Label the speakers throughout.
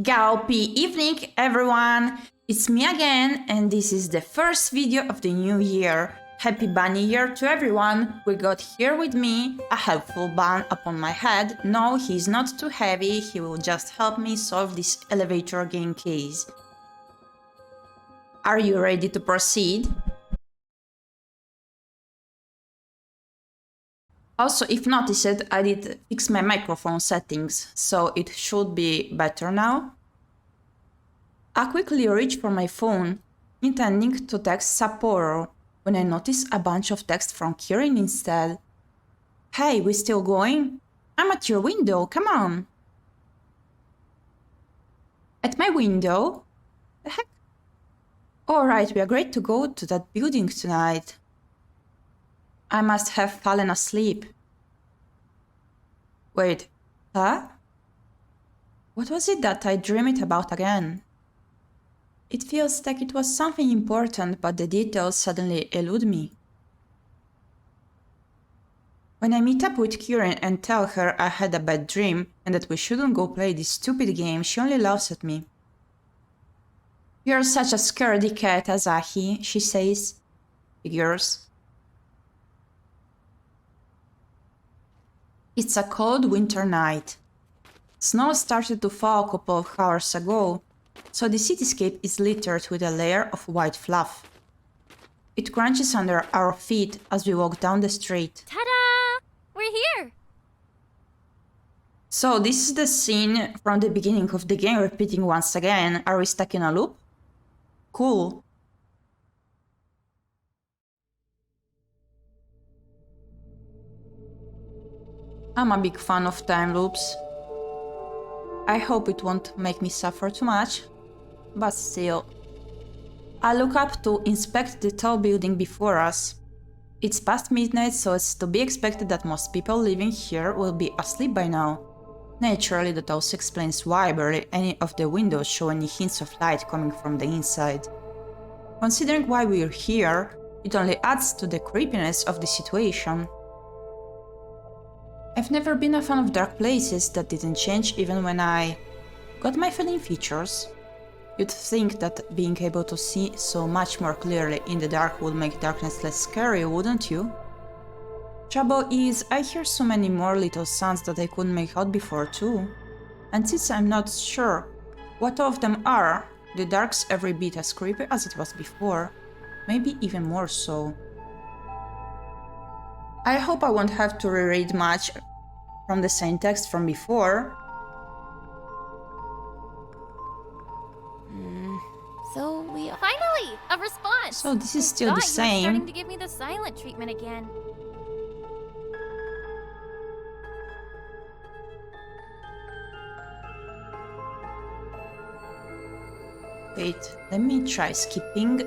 Speaker 1: GAOPI evening, everyone! It's me again, and this is the first video of the new year. Happy bunny year to everyone! We got here with me a helpful bun upon my head. No, he's not too heavy, he will just help me solve this elevator game case. Are you ready to proceed? Also, if noticed, I did fix my microphone settings, so it should be better now. I quickly reached for my phone, intending to text Sapporo, when I noticed a bunch of text from Kirin instead. Hey, we still going? I'm at your window, come on! At my window? The heck? Alright, we agreed to go to that building tonight. I must have fallen asleep. Wait, huh? What was it that I dreamed about again? It feels like it was something important, but the details suddenly elude me. When I meet up with Kirin and tell her I had a bad dream and that we shouldn't go play this stupid game, she only laughs at me. You're such a scaredy cat, Asahi, she says. Figures. It's a cold winter night. Snow started to fall a couple of hours ago, so the cityscape is littered with a layer of white fluff. It crunches under our feet as we walk down the street.
Speaker 2: Ta-da! We're here!
Speaker 1: So this is the scene from the beginning of the game repeating once again. Are we stuck in a loop? Cool. I'm a big fan of time loops. I hope it won't make me suffer too much, but still. I look up to inspect the tall building before us. It's past midnight, so it's to be expected that most people living here will be asleep by now. Naturally, that also explains why barely any of the windows show any hints of light coming from the inside. Considering why we're here, it only adds to the creepiness of the situation. I've never been a fan of dark places. That didn't change even when I got my feeling features. You'd think that being able to see so much more clearly in the dark would make darkness less scary, wouldn't you? Trouble is, I hear so many more little sounds that I couldn't make out before too. And since I'm not sure what all of them are, the dark's every bit as creepy as it was before, maybe even more so. I hope I won't have to reread much from the same text from before.
Speaker 2: So we finally a response.
Speaker 1: So this is still the
Speaker 2: You're
Speaker 1: same.
Speaker 2: starting to give me the silent treatment again.
Speaker 1: Wait, let me try skipping.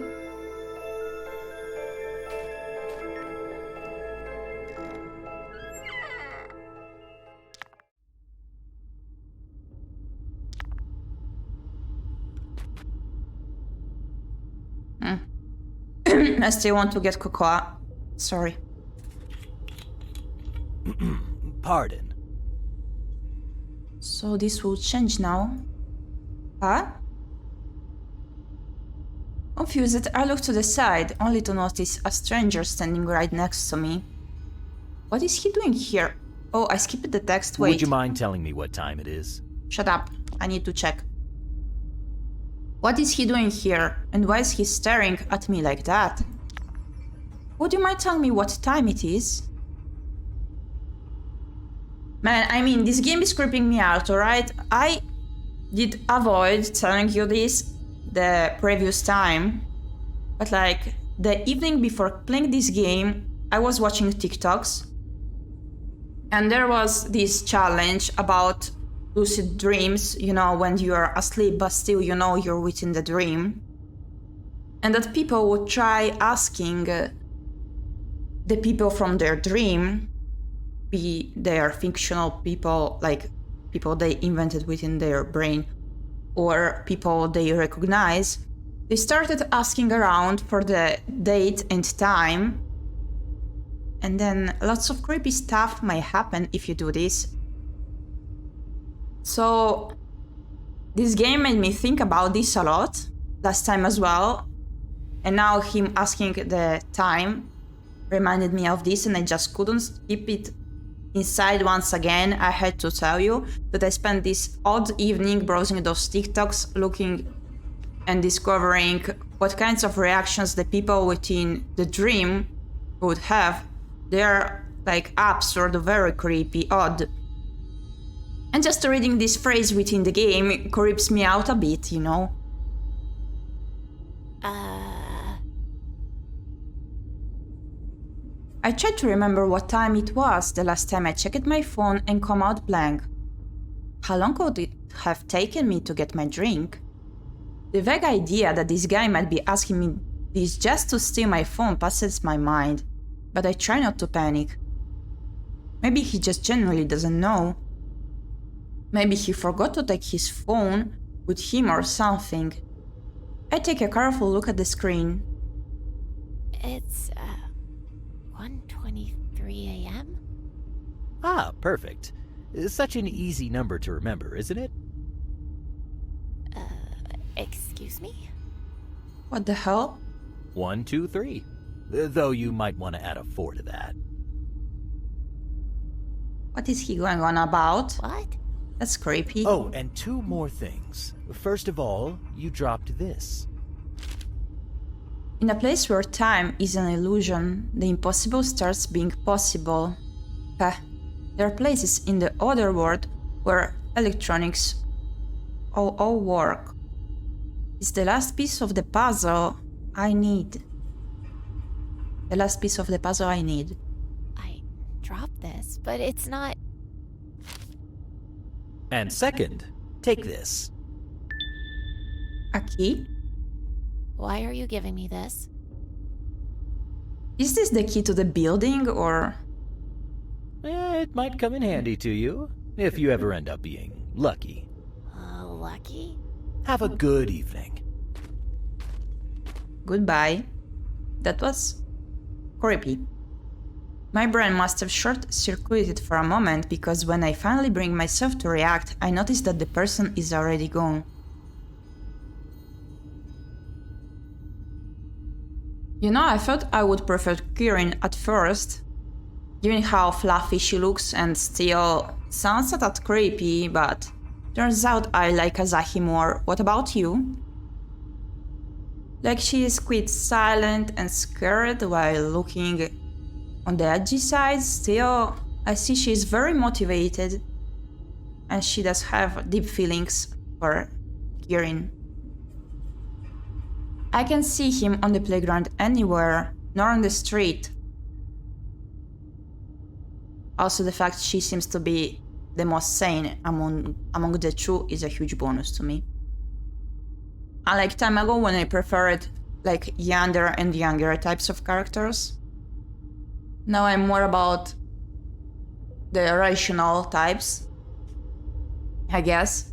Speaker 1: I still want to get cocoa. Sorry.
Speaker 3: Pardon.
Speaker 1: So this will change now. Huh? Confused, I look to the side, only to notice a stranger standing right next to me. What is he doing here? Oh, I skipped the text, wait.
Speaker 3: Would you mind telling me what time it is?
Speaker 1: Shut up, I need to check. What is he doing here? And why is he staring at me like that? Would you mind telling me what time it is? Man, I mean, this game is creeping me out, alright? I did avoid telling you this the previous time, but like, the evening before playing this game, I was watching TikToks, and there was this challenge about lucid dreams, you know, when you're asleep but still you know you're within the dream. And that people would try asking the people from their dream, be their fictional people, like people they invented within their brain, or people they recognize, they started asking around for the date and time. And then lots of creepy stuff might happen if you do this. So This game made me think about this a lot, last time as well. And now him asking the time reminded me of this, and I just couldn't keep it inside once again. I had to tell you that I spent this odd evening browsing those TikToks, looking and discovering what kinds of reactions the people within the dream would have. They're like absurd, very creepy, odd. And just reading this phrase within the game creeps me out a bit, you know? I tried to remember what time it was the last time I checked my phone and come out blank. How long would it have taken me to get my drink? The vague idea that this guy might be asking me this just to steal my phone passes my mind, but I try not to panic. Maybe he just genuinely doesn't know. Maybe he forgot to take his phone with him or something. I take a careful look at the screen.
Speaker 2: It's 1:23 a.m.?
Speaker 3: Ah, perfect. Such an easy number to remember, isn't it?
Speaker 2: Excuse me?
Speaker 1: What the hell?
Speaker 3: 1, 2, 3. Though you might want to add a 4 to that.
Speaker 1: What is he going on about?
Speaker 2: What?
Speaker 1: That's creepy.
Speaker 3: Oh, and 2 more things. First of all, you dropped this.
Speaker 1: In a place where time is an illusion, the impossible starts being possible. There are places in the other world where electronics all work. It's the last piece of the puzzle I need. The last piece of the puzzle I need.
Speaker 2: I dropped this, but it's not...
Speaker 3: And second, take this.
Speaker 1: A key?
Speaker 2: Why are you giving me this?
Speaker 1: Is this the key to the building, or...?
Speaker 3: It might come in handy to you, if you ever end up being lucky.
Speaker 2: Lucky?
Speaker 3: Have a good evening.
Speaker 1: Goodbye. That was creepy. My brain must have short-circuited for a moment, because when I finally bring myself to react, I notice that the person is already gone. You know, I thought I would prefer Kirin at first, given how fluffy she looks and still sounds not that creepy, but turns out I like Asahi more. What about you? Like, she is quite silent and scared while looking on the edgy side. Still, I see she is very motivated, and she does have deep feelings for Kirin. I can see him on the playground anywhere, nor on the street. Also, the fact she seems to be the most sane among the two is a huge bonus to me. Unlike time ago when I preferred like younger and younger types of characters, now I'm more about the rational types, I guess.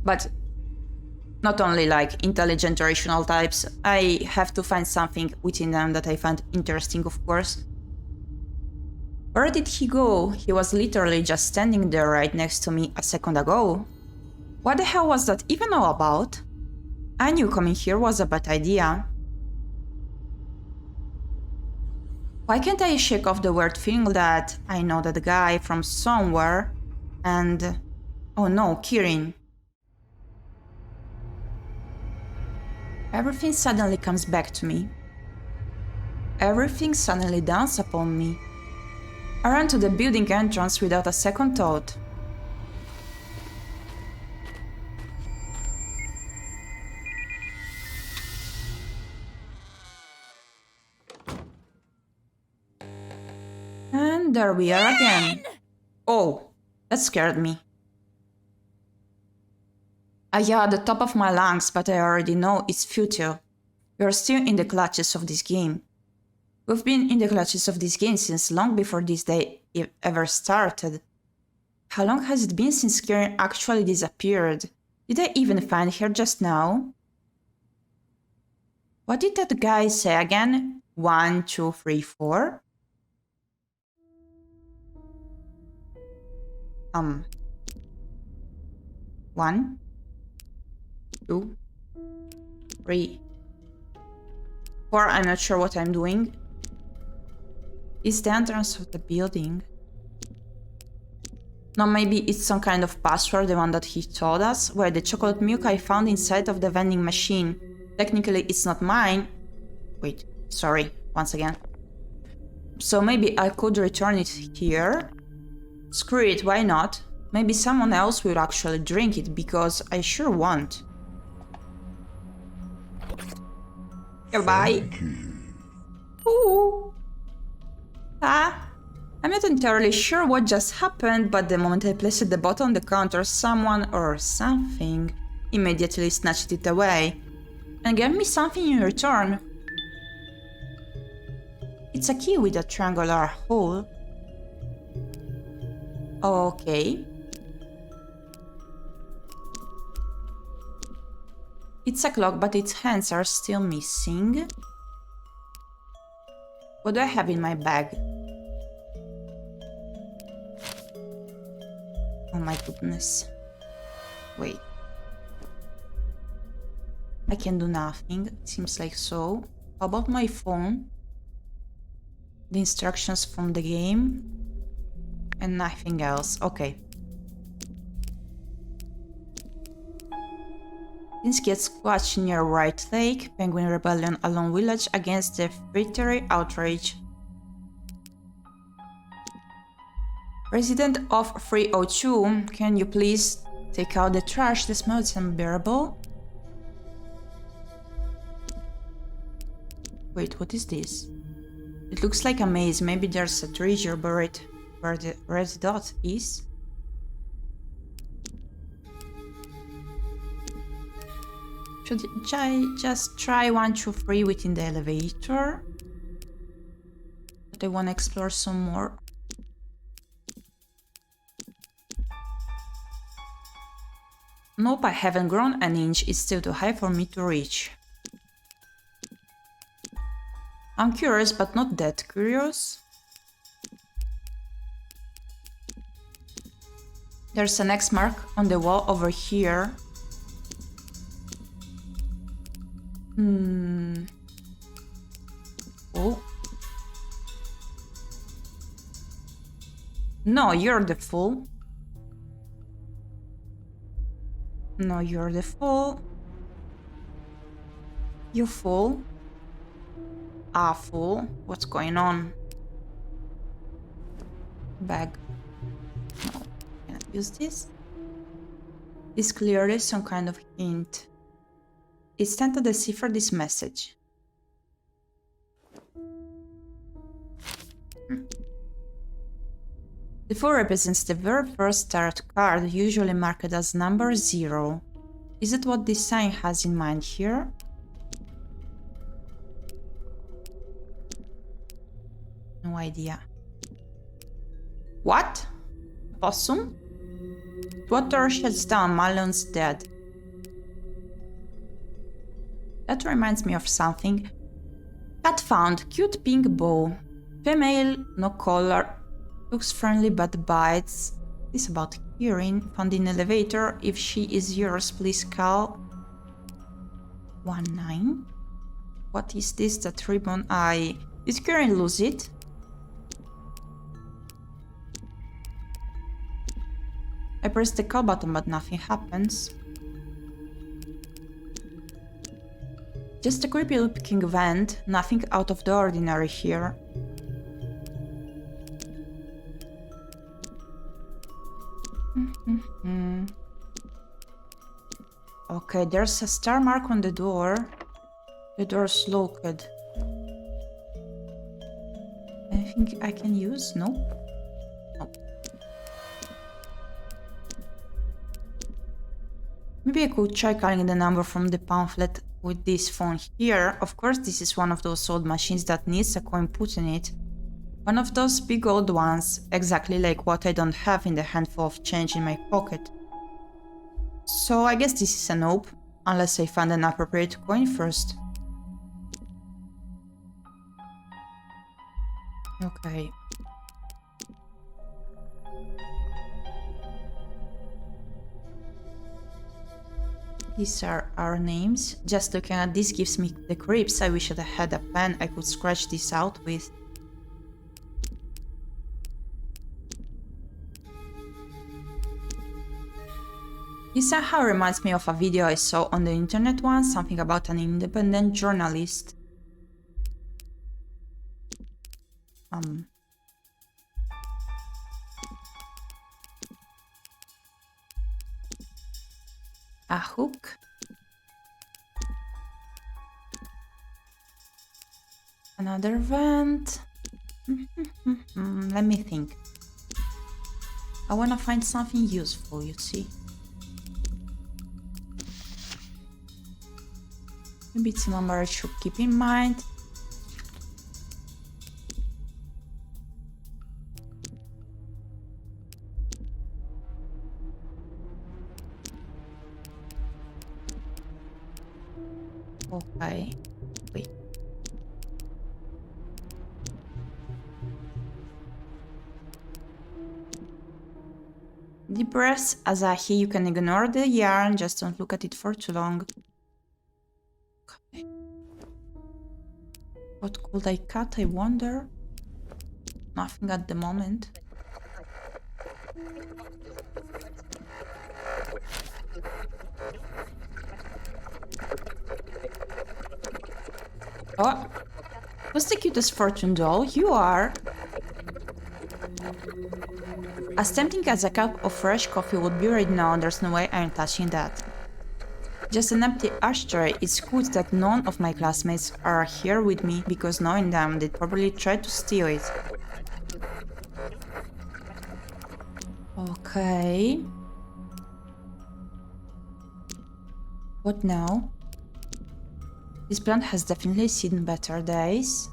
Speaker 1: But not only like intelligent rational types, I have to find something within them that I find interesting, of course. Where did he go? He was literally just standing there right next to me a second ago. What the hell was that even all about? I knew coming here was a bad idea. Why can't I shake off the weird feeling that I know that guy from somewhere and... oh no, Kirin. Everything suddenly comes back to me. Everything suddenly dawns upon me. I ran to the building entrance without a second thought. And there we are again. Oh, that scared me. I yell at the top of my lungs, but I already know it's futile. We are still in the clutches of this game. We've been in the clutches of this game since long before this day ever started. How long has it been since Kirin actually disappeared? Did I even find her just now? What did that guy say again? 1, 2, 3, 4? 1, 2, 3, 4. I'm not sure what I'm doing. Is the entrance of the building? No, maybe it's some kind of password, the one that he told us. Where the chocolate milk I found inside of the vending machine. Technically, it's not mine. Wait, sorry, once again. So maybe I could return it here. Screw it, why not? Maybe someone else will actually drink it, because I sure want. Goodbye. Ooh. I'm not entirely sure what just happened, but the moment I placed the bottle on the counter, someone or something immediately snatched it away and gave me something in return. It's a key with a triangular hole. Okay. It's a clock, but its hands are still missing. What do I have in my bag? Oh my goodness. Wait. I can do nothing. It seems like so. How about my phone? The instructions from the game? And nothing else. Okay. Things get squashed near White Lake. Penguin Rebellion alone village against the Fritery outrage. Resident of 302, can you please take out the trash? The smell is unbearable. Wait, what is this? It looks like a maze. Maybe there's a treasure buried where the red dot is. Should I just try 1, 2, 3 within the elevator? But I want to explore some more. Nope, I haven't grown an inch. It's still too high for me to reach. I'm curious, but not that curious. There's an X mark on the wall over here. Oh. No, you're the fool. No, you're the fool. You fool. Ah, fool. What's going on? Bag. No, cannot use this. This clearly some kind of hint. It's time to decipher this message. The 4 represents the very first tarot card, usually marked as number 0. Is it what this sign has in mind here? No idea. What? Possum? Water shuts down, Malon's dead. That reminds me of something. Cat found, cute pink bow. Female, no collar. Looks friendly but bites. This about hearing. Found in elevator. If she is yours, please call 19. What is this? That ribbon? Did Kieran lose it? I pressed the call button, but nothing happens. Just a creepy looking vent. Nothing out of the ordinary here. Okay, there's a star mark on the door. The door's locked. Anything I can use? No? Nope. Maybe I could try calling the number from the pamphlet with this phone here. Of course, this is one of those old machines that needs a coin put in it. One of those big old ones, exactly like what I don't have in the handful of change in my pocket. So I guess this is a nope, unless I find an appropriate coin first. Okay. These are our names. Just looking at this gives me the creeps. I wish I had a pen I could scratch this out with. This somehow reminds me of a video I saw on the internet once, something about an independent journalist. A hook. Another vent. Let me think. I wanna find something useful, you see. Maybe it's a number I should keep in mind. Okay, wait. Deep breaths, Asahi. You can ignore the yarn, just don't look at it for too long. Okay. What could I cut, I wonder? Nothing at the moment. Oh, who's the cutest fortune doll? You are! As tempting as a cup of fresh coffee would be right now, there's no way I'm touching that. Just an empty ashtray. It's good that none of my classmates are here with me, because knowing them, they'd probably try to steal it. Okay. What now? This plant has definitely seen better days.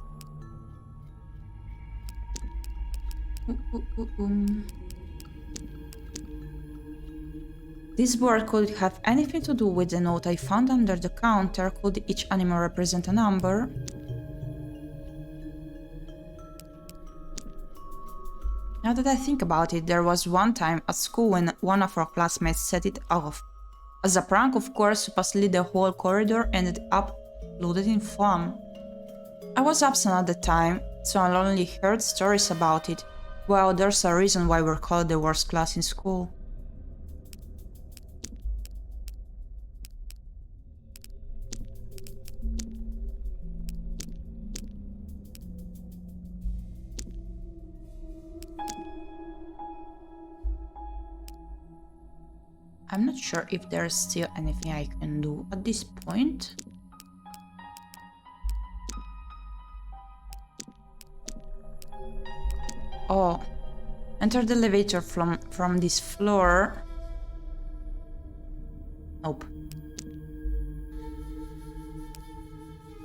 Speaker 1: This board could have anything to do with the note I found under the counter. Could each animal represent a number? Now that I think about it, there was one time at school when one of our classmates set it off. As a prank, of course, supposedly the whole corridor ended up loaded in foam. I was absent at the time, so I only heard stories about it. Well, there's a reason why we're called the worst class in school. I'm not sure if there's still anything I can do at this point. Oh, enter the elevator from this floor. Nope.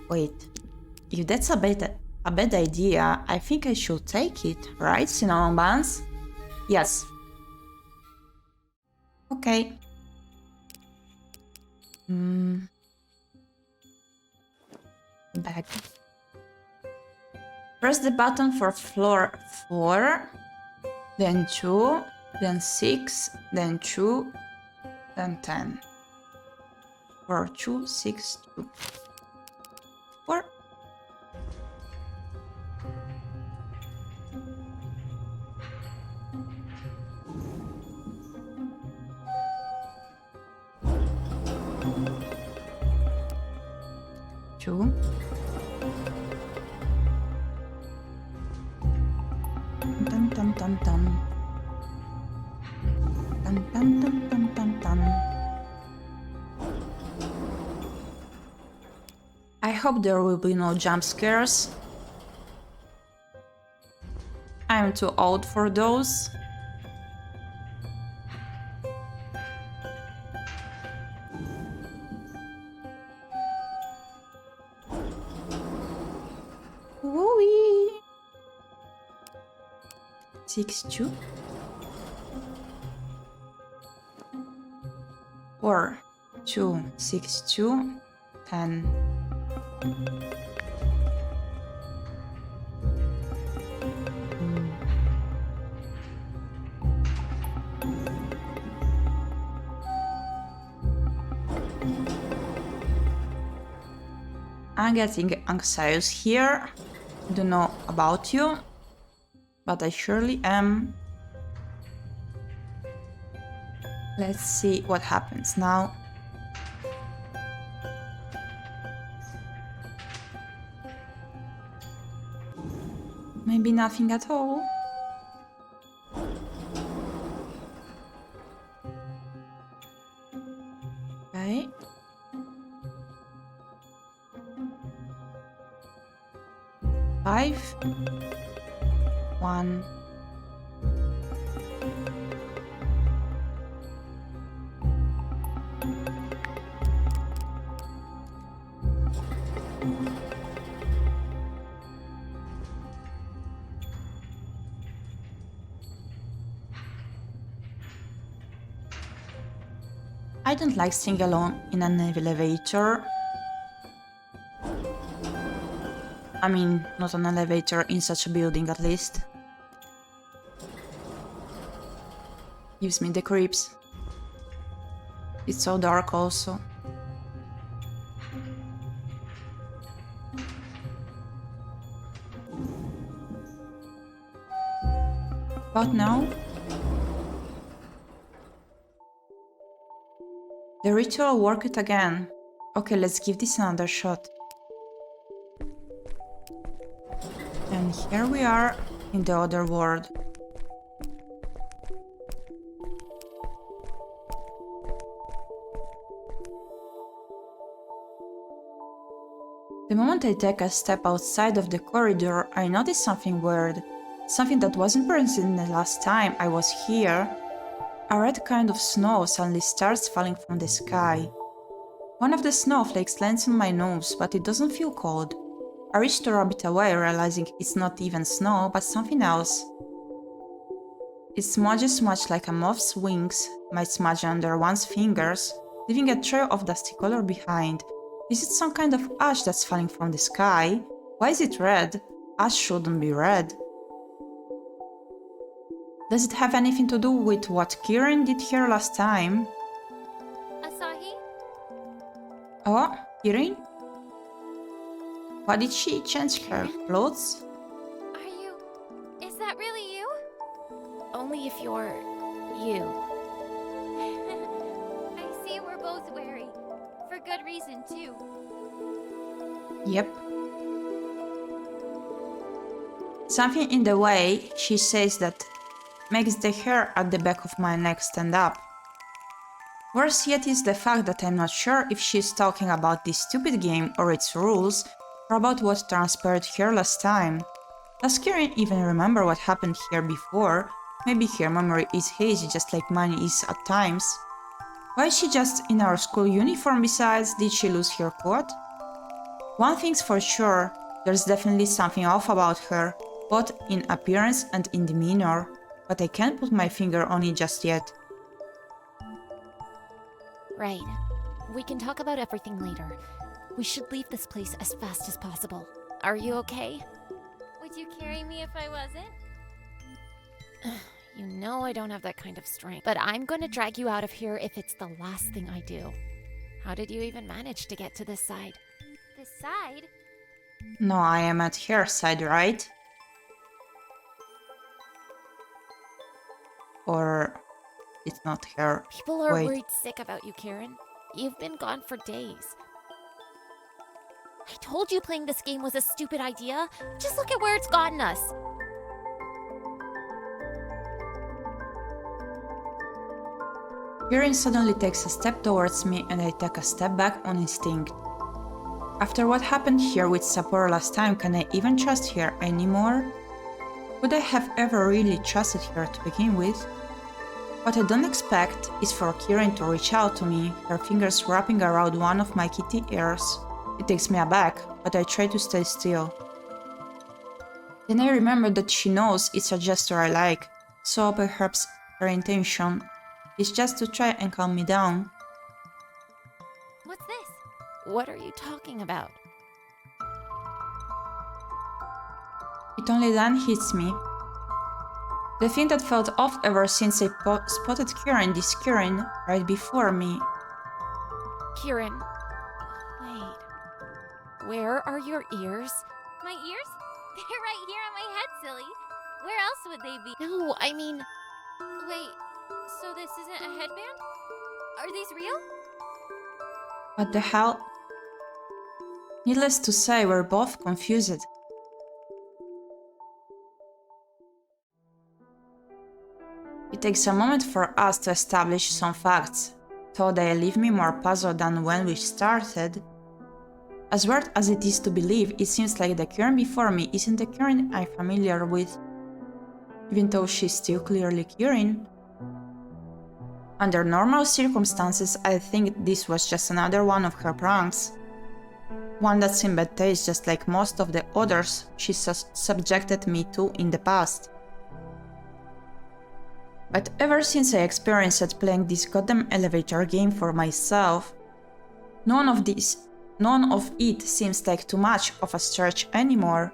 Speaker 1: Wait, if that's a bad idea, I think I should take it, right, cinnamon buns? Yes. Okay. Back. Press the button for floor 4, then 2, then 6, then 2, then 10. 4, 2, 6, 2. 4. Two. Dun dun dun dun. Dun dun dun dun dun dun. I hope there will be no jump scares. I'm too old for those. Woo-wee. 6, 2. 4, 2, 6, 2, 10. I'm getting anxious here. I don't know about you, but I surely am. Let's see what happens now. Maybe nothing at all. Okay. Five. 1. I don't like staying alone in an elevator. I mean, not an elevator in such a building at least. Gives me the creeps. It's so dark also. But now? The ritual worked again. Okay, let's give this another shot. And here we are in the other world. The moment I take a step outside of the corridor, I notice something weird. Something that wasn't present the last time I was here. A red kind of snow suddenly starts falling from the sky. One of the snowflakes lands on my nose, but it doesn't feel cold. I reach to rub it away, realizing it's not even snow, but something else. It smudges much like a moth's wings might smudge under one's fingers, leaving a trail of dusty color behind. Is it some kind of ash that's falling from the sky? Why is it red? Ash shouldn't be red. Does it have anything to do with what Kirin did here last time?
Speaker 2: Asahi?
Speaker 1: Oh, Kirin? Why did she change her clothes?
Speaker 2: Is that really you? Only if you're you. I see we're both wary. For good reason, too.
Speaker 1: Yep. Something in the way she says that makes the hair at the back of my neck stand up. Worse yet is the fact that I'm not sure if she's talking about this stupid game or its rules, or about what transpired here last time. Does Kirin even remember what happened here before? Maybe her memory is hazy just like mine is at times. Why is she just in our school uniform besides? Did she lose her coat? One thing's for sure, there's definitely something off about her, both in appearance and in demeanor, but I can't put my finger on it just yet.
Speaker 2: Right. We can talk about everything later. We should leave this place as fast as possible. Are you okay? Would you carry me if I wasn't? You know I don't have that kind of strength. But I'm gonna drag you out of here if it's the last thing I do. How did you even manage to get to this side? This side?
Speaker 1: No, I am at her side, right? Or it's not her.
Speaker 2: People are
Speaker 1: Wait.
Speaker 2: worried sick about you, Kirin. You've been gone for days. I told you playing this game was a stupid idea. Just look at where it's gotten us.
Speaker 1: Kirin suddenly takes a step towards me and I take a step back on instinct. After what happened here with Sapporo last time, can I even trust her anymore? Would I have ever really trusted her to begin with? What I don't expect is for Kirin to reach out to me, her fingers wrapping around one of my kitty ears. It takes me aback, but I try to stay still. Then I remember that she knows it's a gesture I like, so perhaps her intention is just to try and calm me down.
Speaker 2: What's this? What are you talking about?
Speaker 1: It only then hits me. The thing that felt off ever since I spotted Kirin, this Kirin, right before me.
Speaker 2: Kirin. Wait. Where are your ears?
Speaker 4: My ears? They're right here on my head, silly. Where else would they be?
Speaker 2: No, I mean...
Speaker 4: Wait, so this isn't a headband? Are these real?
Speaker 1: What the hell? Needless to say, we're both confused. It takes a moment for us to establish some facts, though they leave me more puzzled than when we started. As weird as it is to believe, it seems like the Kieran before me isn't the Kieran I'm familiar with, even though she's still clearly Kieran. Under normal circumstances, I think this was just another one of her pranks. One that's in bad taste, just like most of the others she subjected me to in the past. But ever since I experienced playing this goddamn elevator game for myself, none of it seems like too much of a stretch anymore.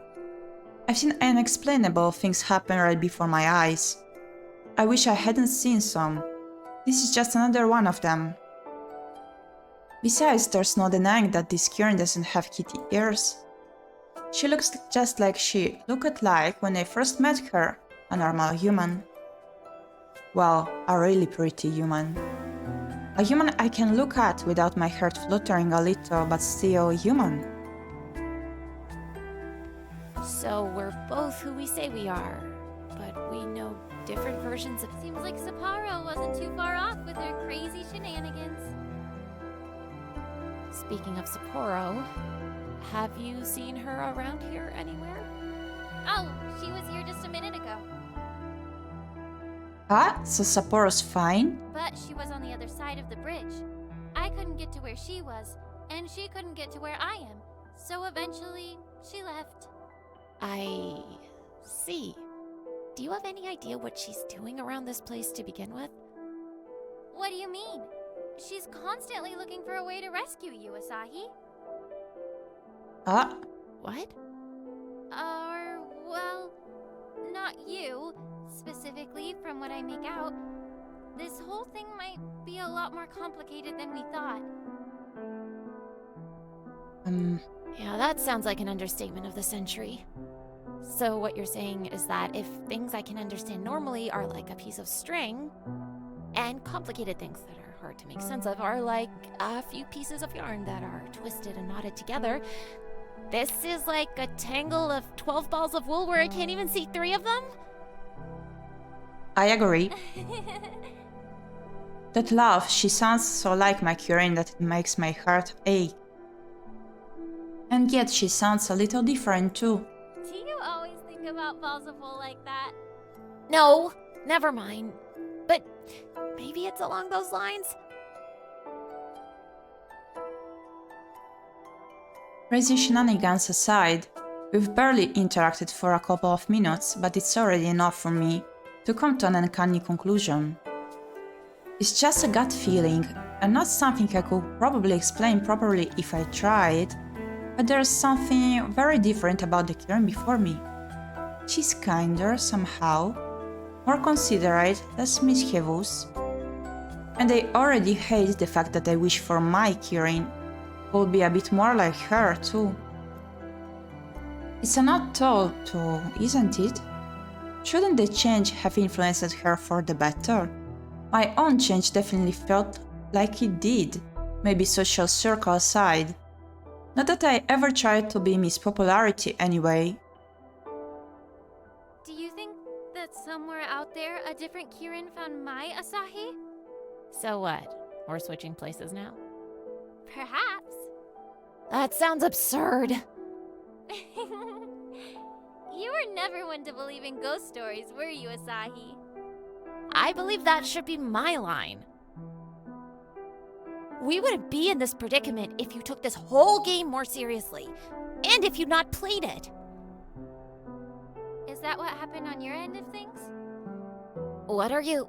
Speaker 1: I've seen unexplainable things happen right before my eyes. I wish I hadn't seen some. This is just another one of them. Besides, there's no denying that this Kieran doesn't have kitty ears. She looks just like she looked like when I first met her, a normal human. Well, a really pretty human. A human I can look at without my heart fluttering a little, but still human.
Speaker 2: So we're both who we say we are, but we know different versions of...
Speaker 4: Seems like Sapporo wasn't too far off with her crazy shenanigans.
Speaker 2: Speaking of Sapporo, have you seen her around here anywhere?
Speaker 4: Oh, she was here just a minute ago.
Speaker 1: Ah, so Sapporo's fine?
Speaker 4: But she was on the other side of the bridge. I couldn't get to where she was, and she couldn't get to where I am. So eventually, she left.
Speaker 2: I see. Do you have any idea what she's doing around this place to begin with?
Speaker 4: What do you mean? She's constantly looking for a way to rescue you, Asahi.
Speaker 1: Ah?
Speaker 2: What?
Speaker 4: Well, not you, specifically from what I make out. This whole thing might be a lot more complicated than we thought.
Speaker 2: Yeah, that sounds like an understatement of the century. So what you're saying is that if things I can understand normally are like a piece of string, and complicated things that are hard to make sense of are like a few pieces of yarn that are twisted and knotted together, this is like a tangle of 12 balls of wool where I can't even see 3 of them?
Speaker 1: I agree. That laugh, she sounds so like my Kieran that it makes my heart ache. And yet she sounds a little different too.
Speaker 4: Do you always think about balls of wool like that?
Speaker 2: No, never mind. But maybe it's along those lines?
Speaker 1: Crazy shenanigans aside, we've barely interacted for a couple of minutes, but it's already enough for me to come to an uncanny conclusion. It's just a gut feeling, and not something I could probably explain properly if I tried, but there's something very different about the Kieran before me. She's kinder somehow, more considerate, less mischievous, and I already hate the fact that I wish for my Kieran would be a bit more like her too. It's an odd thought too, isn't it? Shouldn't the change have influenced her for the better? My own change definitely felt like it did, maybe social circle aside. Not that I ever tried to be Miss Popularity anyway.
Speaker 4: Do you think that somewhere out there a different Kieran found my Asahi?
Speaker 2: So what? We're switching places now?
Speaker 4: Perhaps.
Speaker 2: That sounds absurd.
Speaker 4: You were never one to believe in ghost stories, were you, Asahi?
Speaker 2: I believe that should be my line. We wouldn't be in this predicament if you took this whole game more seriously, and if you'd not played it.
Speaker 4: Is that what happened on your end of things?
Speaker 2: What are you...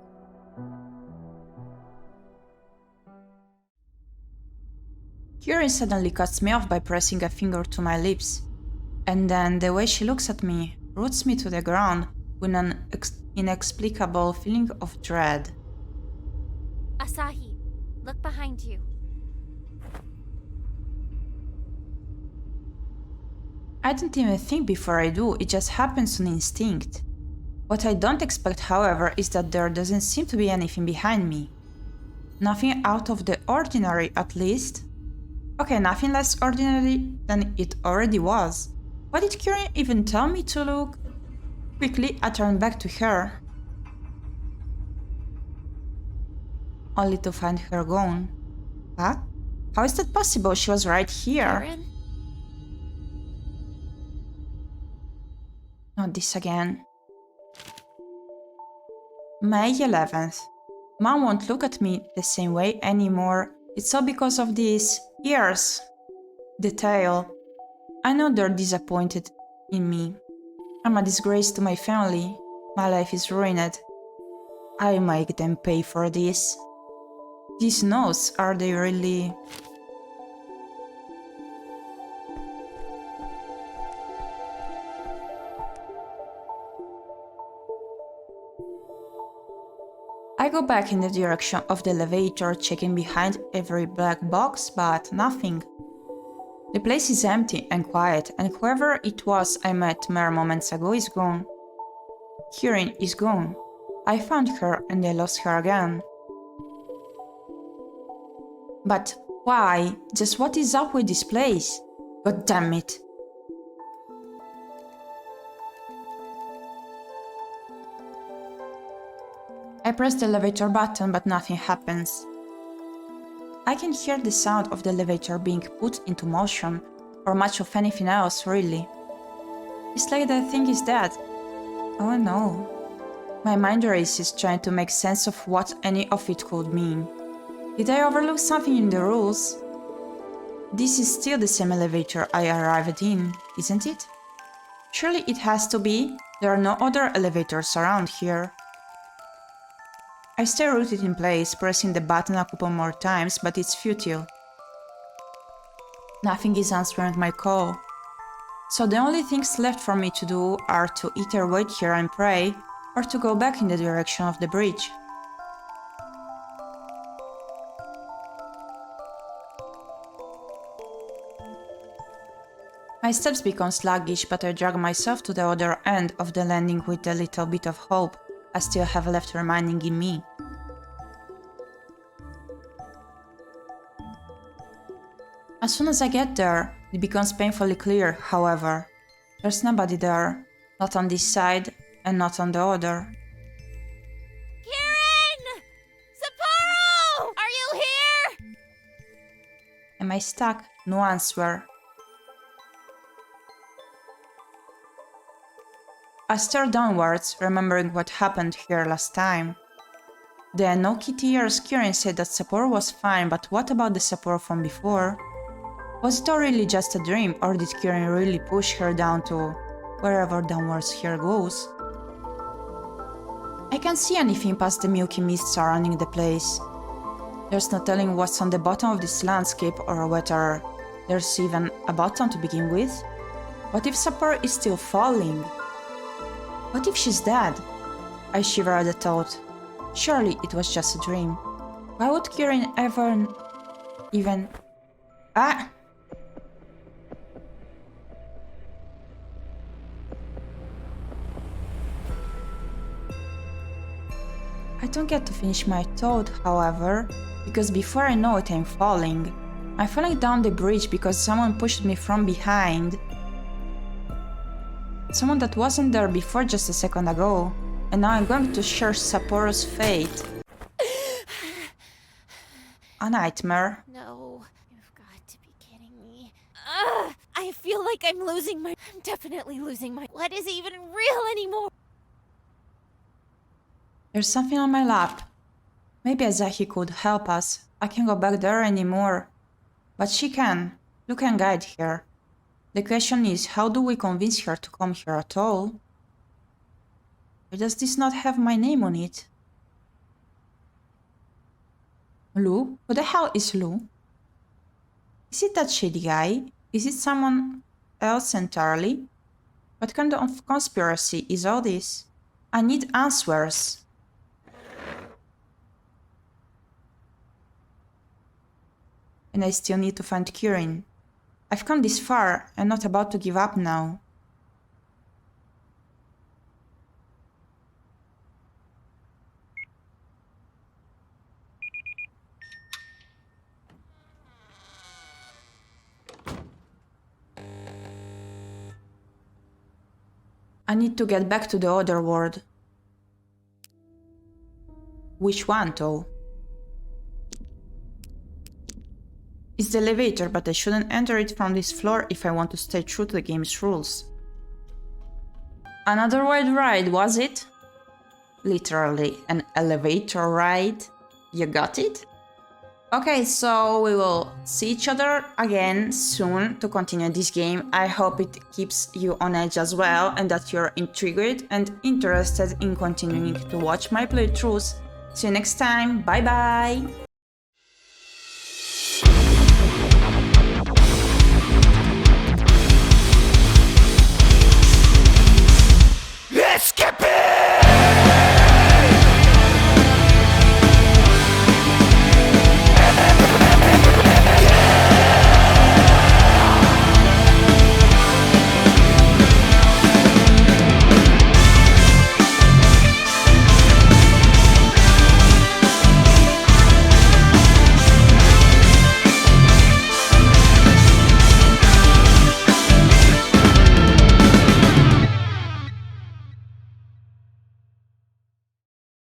Speaker 1: Kieran suddenly cuts me off by pressing a finger to my lips, and then the way she looks at me roots me to the ground with an inexplicable feeling of dread.
Speaker 4: Asahi, look behind you.
Speaker 1: I don't even think before I do, it just happens on instinct. What I don't expect, however, is that there doesn't seem to be anything behind me. Nothing out of the ordinary, at least. Okay, nothing less ordinary than it already was. Why did Kirin even tell me to look? Quickly, I turned back to her, only to find her gone. Huh? How is that possible? She was right here.
Speaker 2: Kirin?
Speaker 1: Not this again. May 11th. Mom won't look at me the same way anymore. It's all because of these ears. The tail. I know they're disappointed in me. I'm a disgrace to my family. My life is ruined. I make them pay for this. These nose, are they really... I go back in the direction of the elevator, checking behind every black box, but nothing. The place is empty and quiet, and whoever it was I met mere moments ago is gone. Kirin is gone. I found her and I lost her again. But why? Just what is up with this place? God damn it. I press the elevator button, but nothing happens. I can hear the sound of the elevator being put into motion, or much of anything else, really. It's like the thing is dead. Oh no. My mind races trying to make sense of what any of it could mean. Did I overlook something in the rules? This is still the same elevator I arrived in, isn't it? Surely it has to be. There are no other elevators around here. I stay rooted in place, pressing the button a couple more times, but it's futile. Nothing is answering my call. So the only things left for me to do are to either wait here and pray, or to go back in the direction of the bridge. My steps become sluggish, but I drag myself to the other end of the landing with a little bit of hope I still have left remaining in me. As soon as I get there, it becomes painfully clear, however. There's nobody there, not on this side and not on the other.
Speaker 2: Kirin! Sapporo! Are you here?
Speaker 1: Am I stuck? No answer. I stare downwards, remembering what happened here last time. The no kitty ears Kirin said that Sapporo was fine, but what about the Sapporo from before? Was it all really just a dream, or did Kirin really push her down to wherever downwards here goes? I can't see anything past the milky mist surrounding the place. There's no telling what's on the bottom of this landscape or whether there's even a bottom to begin with. What if Sapporo is still falling? What if she's dead? I shiver at the thought. Surely it was just a dream. Why would Kirin ever... even... Ah! I don't get to finish my thought, however, because before I know it I'm falling. I'm falling down the bridge because someone pushed me from behind. Someone that wasn't there before just a second ago, and now I'm going to share Sapporo's fate. A nightmare.
Speaker 2: No, you've got to be kidding me. I feel like I'm definitely losing my... What is even real anymore?
Speaker 1: There's something on my lap. Maybe Asahi could help us. I can't go back there anymore. But she can. You can guide her. The question is, how do we convince her to come here at all? Why does this not have my name on it? Lou? Who the hell is Lou? Is it that shady guy? Is it someone else entirely? What kind of conspiracy is all this? I need answers. And I still need to find Kirin. I've come this far. I'm not about to give up now. I need to get back to the other world. Which one, though? It's the elevator, but I shouldn't enter it from this floor if I want to stay true to the game's rules. Another wild ride, was it? Literally, an elevator ride? You got it? Okay, so we will see each other again soon to continue this game. I hope it keeps you on edge as well and that you're intrigued and interested in continuing to watch my playthroughs. See you next time, bye bye!